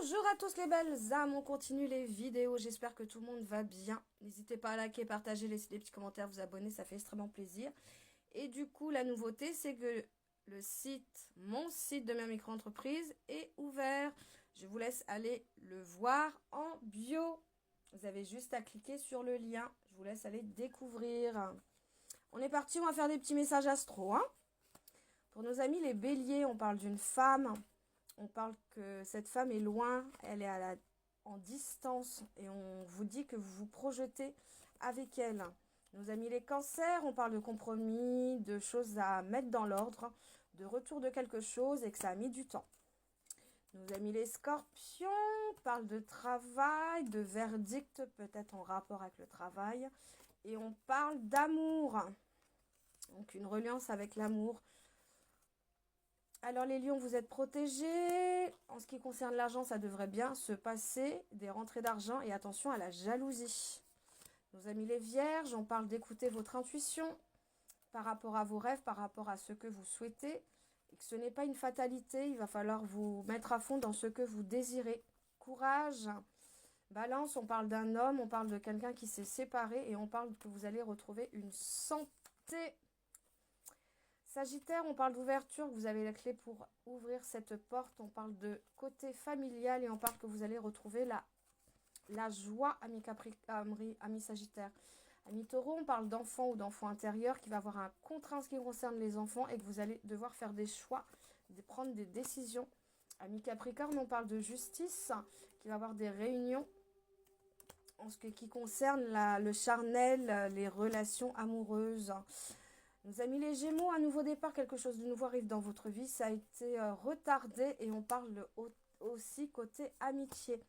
Bonjour à tous les belles âmes, on continue les vidéos, j'espère que tout le monde va bien. N'hésitez pas à liker, partager, laisser des petits commentaires, vous abonner, ça fait extrêmement plaisir. Et du coup, la nouveauté, c'est que le site, mon site de ma micro-entreprise est ouvert. Je vous laisse aller le voir en bio. Vous avez juste à cliquer sur le lien, je vous laisse aller découvrir. On est parti, on va faire des petits messages astro. Pour nos amis les béliers, on parle d'une femme. On parle que cette femme est loin, elle est en distance et on vous dit que vous vous projetez avec elle. Nos amis les cancers, on parle de compromis, de choses à mettre dans l'ordre, de retour de quelque chose et que ça a mis du temps. Nos amis les scorpions, on parle de travail, de verdict peut-être en rapport avec le travail. Et on parle d'amour, donc une reliance avec l'amour. Alors les lions, vous êtes protégés. En ce qui concerne l'argent, ça devrait bien se passer. Des rentrées d'argent et attention à la jalousie. Nos amis les vierges, on parle d'écouter votre intuition par rapport à vos rêves, par rapport à ce que vous souhaitez. Et que ce n'est pas une fatalité, il va falloir vous mettre à fond dans ce que vous désirez. Courage. Balance, on parle d'un homme, on parle de quelqu'un qui s'est séparé et on parle que vous allez retrouver une santé. Sagittaire, on parle d'ouverture, vous avez la clé pour ouvrir cette porte. On parle de côté familial et on parle que vous allez retrouver la joie, ami Sagittaire. Ami Taureau, on parle d'enfant ou d'enfant intérieur qui va avoir un contraint en ce qui concerne les enfants et que vous allez devoir faire des choix, prendre des décisions. Ami Capricorne, on parle de justice qui va avoir des réunions en ce qui concerne le charnel, les relations amoureuses. Nos amis les Gémeaux, un nouveau départ, quelque chose de nouveau arrive dans votre vie. Ça a été retardé et on parle aussi côté amitié.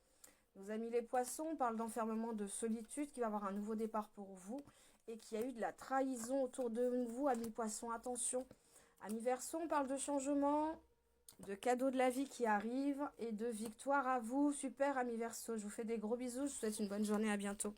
Nos amis les Poissons, on parle d'enfermement, de solitude, qui va avoir un nouveau départ pour vous et qui a eu de la trahison autour de vous, amis Poissons, attention. Amis Verseau, on parle de changement, de cadeaux de la vie qui arrivent et de victoire à vous. Super, amis Verseau, je vous fais des gros bisous, je vous souhaite une bonne journée, à bientôt.